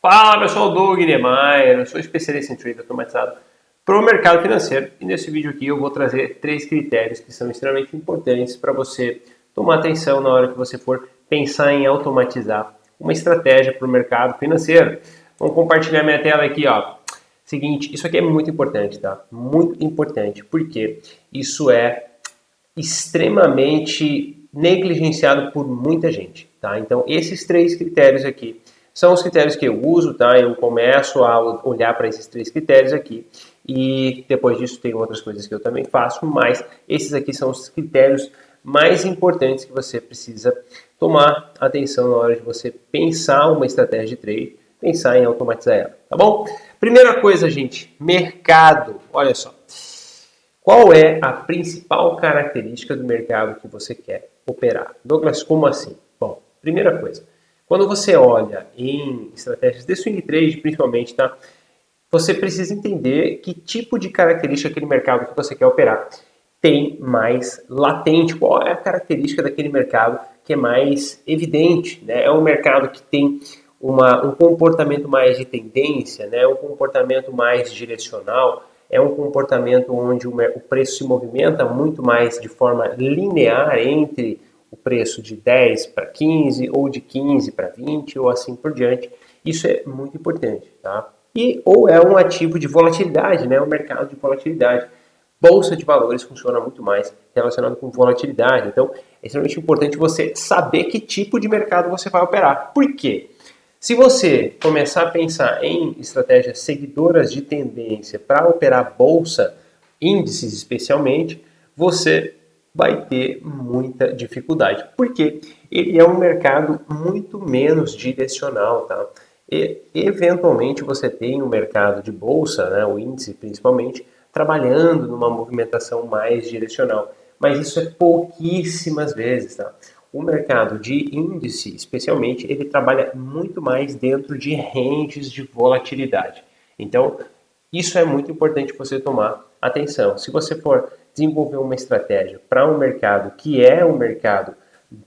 Fala pessoal, Doug Niemeyer, eu sou especialista em trade automatizado para o mercado financeiro e nesse vídeo aqui eu vou trazer 3 critérios que são extremamente importantes para você tomar atenção na hora que você for pensar em automatizar uma estratégia para o mercado financeiro. Vamos compartilhar minha tela aqui, ó. Seguinte, isso aqui é muito importante, tá? Muito importante, porque isso é extremamente negligenciado por muita gente, tá? Então, esses 3 critérios aqui são os critérios que eu uso, tá? Eu começo a olhar para esses 3 critérios aqui e depois disso tem outras coisas que eu também faço, mas esses aqui são os critérios mais importantes que você precisa tomar atenção na hora de você pensar uma estratégia de trade, pensar em automatizar ela, tá bom? Primeira coisa, gente, mercado. Olha só. Qual é a principal característica do mercado que você quer operar? Douglas, como assim? Bom, primeira coisa, quando você olha em estratégias de swing trade, principalmente, tá? Você precisa entender que tipo de característica aquele mercado que você quer operar tem mais latente. Qual é a característica daquele mercado que é mais evidente, né? É um mercado que tem um comportamento mais de tendência, né? Um comportamento mais direcional, é um comportamento onde o preço se movimenta muito mais de forma linear entre o preço de 10 para 15 ou de 15 para 20 ou assim por diante. Isso é muito importante, tá? Ou é um ativo de volatilidade, né? Um mercado de volatilidade. Bolsa de valores funciona muito mais relacionado com volatilidade. Então, é extremamente importante você saber que tipo de mercado você vai operar. Por quê? Se você começar a pensar em estratégias seguidoras de tendência para operar bolsa, índices especialmente, você vai ter muita dificuldade, porque ele é um mercado muito menos direcional, tá? E, eventualmente você tem um mercado de bolsa, né, o índice principalmente, trabalhando numa movimentação mais direcional, mas isso é pouquíssimas vezes, tá? O mercado de índice, especialmente, ele trabalha muito mais dentro de ranges de volatilidade. Então, isso é muito importante você tomar atenção. Se você for desenvolver uma estratégia para um mercado que é um mercado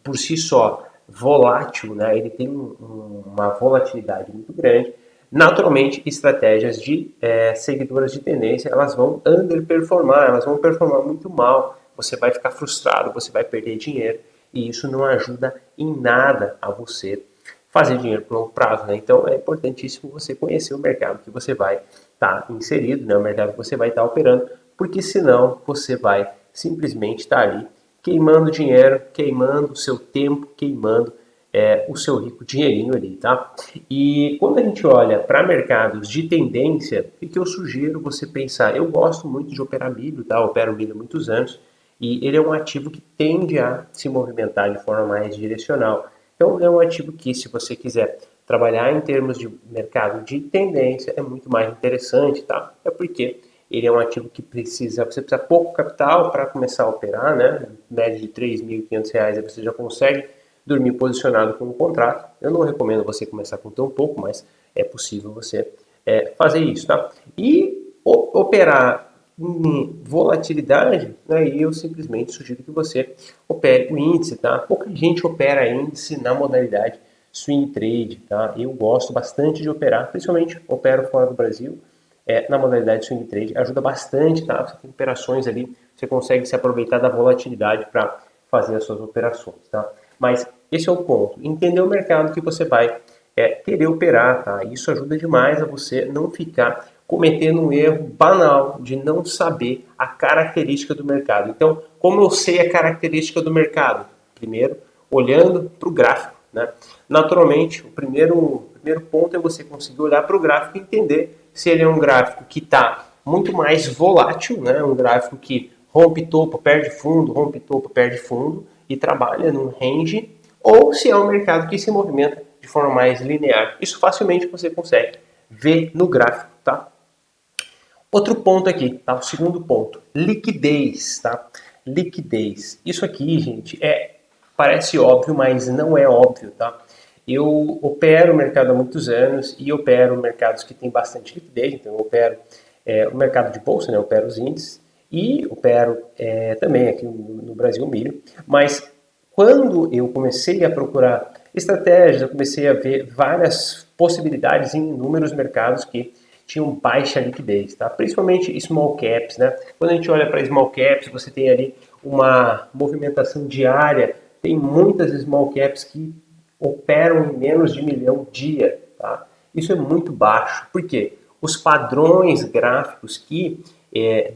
por si só volátil, né? Ele tem uma volatilidade muito grande. Naturalmente, estratégias de seguidoras de tendência, elas vão underperformar, elas vão performar muito mal. Você vai ficar frustrado, você vai perder dinheiro e isso não ajuda em nada a você fazer dinheiro por longo prazo, né? Então é importantíssimo você conhecer o mercado que você vai estar inserido, né? O mercado que você vai estar operando, porque senão você vai simplesmente estar ali queimando dinheiro, queimando o seu tempo, queimando o seu rico dinheirinho ali, tá? E quando a gente olha para mercados de tendência, o que eu sugiro você pensar? Eu gosto muito de operar milho, tá? Eu opero milho há muitos anos e ele é um ativo que tende a se movimentar de forma mais direcional. Então, é um ativo que, se você quiser trabalhar em termos de mercado de tendência, é muito mais interessante, tá? É porque ele é um ativo que você precisa pouco capital para começar a operar, né? Média de R$ 3.500, aí você já consegue dormir posicionado com o contrato. Eu não recomendo você começar com tão pouco, mas é possível você fazer isso, tá? E operar em volatilidade, aí eu simplesmente sugiro que você opere o índice, tá? Pouca gente opera índice na modalidade swing trade, tá? Eu gosto bastante de operar, principalmente opero fora do Brasil, na modalidade swing trade, ajuda bastante, tá? Você tem operações ali, você consegue se aproveitar da volatilidade para fazer as suas operações, tá? Mas esse é o ponto, entender o mercado que você vai querer operar, tá? Isso ajuda demais a você não ficar cometendo um erro banal de não saber a característica do mercado. Então, como eu sei a característica do mercado? Primeiro, olhando para o gráfico, né? Naturalmente, o primeiro ponto é você conseguir olhar para o gráfico e entender se ele é um gráfico que está muito mais volátil, né? Um gráfico que rompe topo, perde fundo, rompe topo, perde fundo e trabalha num range, ou se é um mercado que se movimenta de forma mais linear. Isso facilmente você consegue ver no gráfico, tá? Outro ponto aqui, tá? O segundo ponto, liquidez, tá? Liquidez. Isso aqui, gente, parece óbvio, mas não é óbvio, tá? Eu opero o mercado há muitos anos e opero mercados que têm bastante liquidez, então eu opero o mercado de bolsa, né? Eu opero os índices e opero também aqui no Brasil o milho, mas quando eu comecei a procurar estratégias, eu comecei a ver várias possibilidades em inúmeros mercados que tinham baixa liquidez, tá? Principalmente small caps, né? Quando a gente olha para small caps, você tem ali uma movimentação diária, tem muitas small caps que operam em menos de 1 milhão dia, tá? Isso é muito baixo. Por quê? Os padrões gráficos que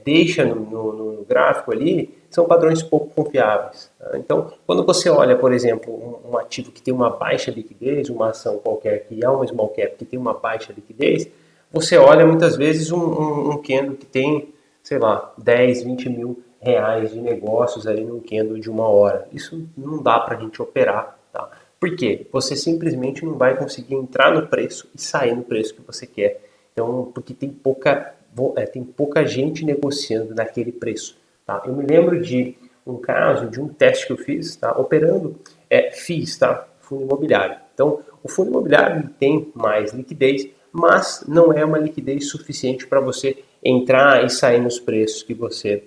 deixa no gráfico ali são padrões pouco confiáveis. Tá? Então, quando você olha, por exemplo, um ativo que tem uma baixa liquidez, uma ação qualquer que é uma small cap que tem uma baixa liquidez, você olha muitas vezes um candle que tem, sei lá, 10, 20 mil reais de negócios ali num candle de 1 hora. Isso não dá para a gente operar, tá? Por quê? Você simplesmente não vai conseguir entrar no preço e sair no preço que você quer. Então, porque tem pouca gente negociando naquele preço. Tá? Eu me lembro de um caso, de um teste que eu fiz, tá? Operando FIIs, tá? Fundo imobiliário. Então, o fundo imobiliário tem mais liquidez, mas não é uma liquidez suficiente para você entrar e sair nos preços que você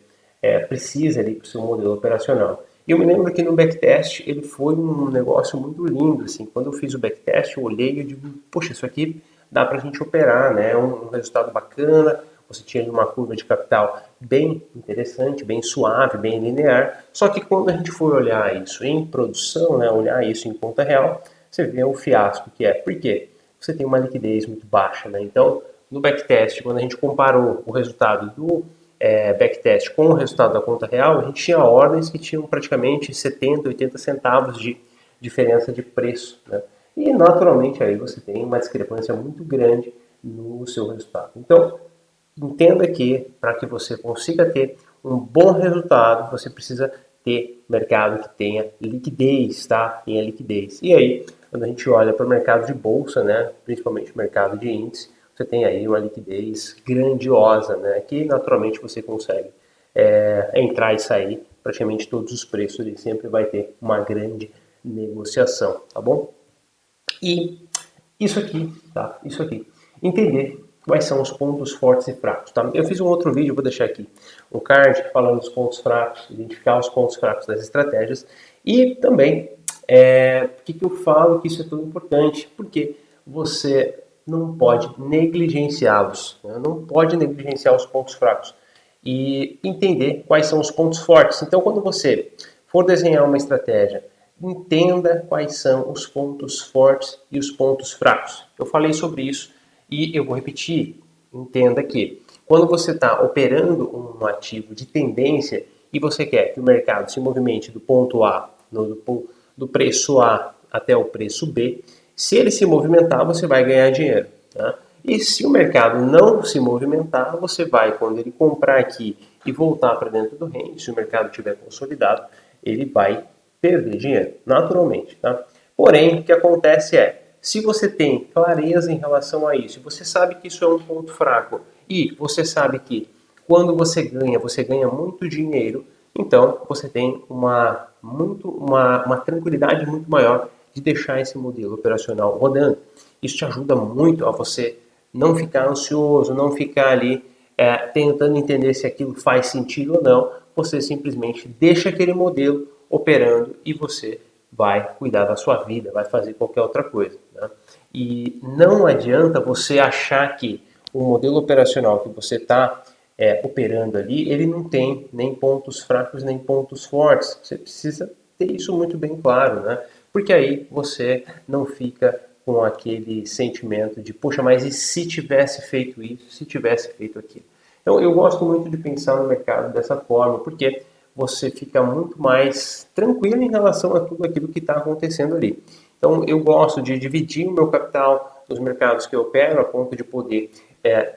precisa ali para o seu modelo operacional. E eu me lembro que no backtest ele foi um negócio muito lindo. Assim. Quando eu fiz o backtest, eu olhei e digo, poxa, isso aqui dá para a gente operar, né? Um resultado bacana, você tinha uma curva de capital bem interessante, bem suave, bem linear. Só que quando a gente for olhar isso em produção, né, olhar isso em conta real, você vê o fiasco que é. Por quê? Você tem uma liquidez muito baixa, né? Então, no backtest, quando a gente comparou o resultado do backtest com o resultado da conta real, a gente tinha ordens que tinham praticamente 70, 80 centavos de diferença de preço, né? E naturalmente aí você tem uma discrepância muito grande no seu resultado. Então, entenda que para que você consiga ter um bom resultado, você precisa ter mercado que tenha liquidez, tá? Tenha liquidez. E aí, quando a gente olha para o mercado de bolsa, né, principalmente o mercado de índice, você tem aí uma liquidez grandiosa, né, que naturalmente você consegue entrar e sair praticamente todos os preços, ele sempre vai ter uma grande negociação, tá bom? E isso aqui, tá? Isso aqui. Entender quais são os pontos fortes e fracos, tá? Eu fiz um outro vídeo, vou deixar aqui um card falando dos pontos fracos, identificar os pontos fracos das estratégias e também por que eu falo que isso é tão importante? Porque você não pode negligenciá-los, né? Não pode negligenciar os pontos fracos e entender quais são os pontos fortes. Então, quando você for desenhar uma estratégia, entenda quais são os pontos fortes e os pontos fracos. Eu falei sobre isso e eu vou repetir. Entenda que quando você está operando um ativo de tendência e você quer que o mercado se movimente do ponto A, do preço A até o preço B, se ele se movimentar, você vai ganhar dinheiro. Tá? E se o mercado não se movimentar, você vai, quando ele comprar aqui e voltar para dentro do range, se o mercado estiver consolidado, ele vai perder dinheiro, naturalmente. Tá? Porém, o que acontece se você tem clareza em relação a isso, você sabe que isso é um ponto fraco e você sabe que quando você ganha muito dinheiro, então você tem uma tranquilidade muito maior de deixar esse modelo operacional rodando. Isso te ajuda muito a você não ficar ansioso, não ficar ali tentando entender se aquilo faz sentido ou não. Você simplesmente deixa aquele modelo operando e você vai cuidar da sua vida, vai fazer qualquer outra coisa. Né? E não adianta você achar que o modelo operacional que você está operando ali, ele não tem nem pontos fracos nem pontos fortes. Você precisa ter isso muito bem claro, né? Porque aí você não fica com aquele sentimento de, poxa, mas e se tivesse feito isso, se tivesse feito aquilo? Então eu gosto muito de pensar no mercado dessa forma, porque você fica muito mais tranquilo em relação a tudo aquilo que está acontecendo ali. Então eu gosto de dividir o meu capital nos mercados que eu opero a ponto de poder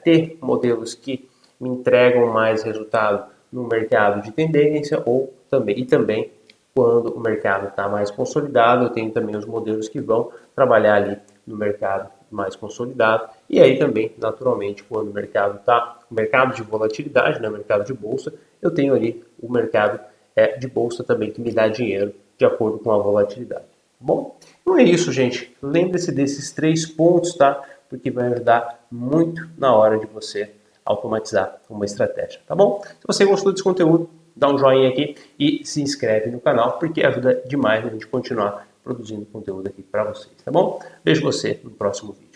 ter modelos que me entregam mais resultado no mercado de tendência e também quando o mercado está mais consolidado, eu tenho também os modelos que vão trabalhar ali no mercado mais consolidado. E aí também, naturalmente, quando o mercado está, o mercado de volatilidade, né, o mercado de bolsa, eu tenho ali o mercado de bolsa também que me dá dinheiro de acordo com a volatilidade. Bom, então é isso, gente. Lembre-se desses 3 pontos, tá? Porque vai ajudar muito na hora de você automatizar uma estratégia, tá bom? Se você gostou desse conteúdo, dá um joinha aqui e se inscreve no canal, porque ajuda demais a gente continuar produzindo conteúdo aqui para vocês, tá bom? Vejo você no próximo vídeo.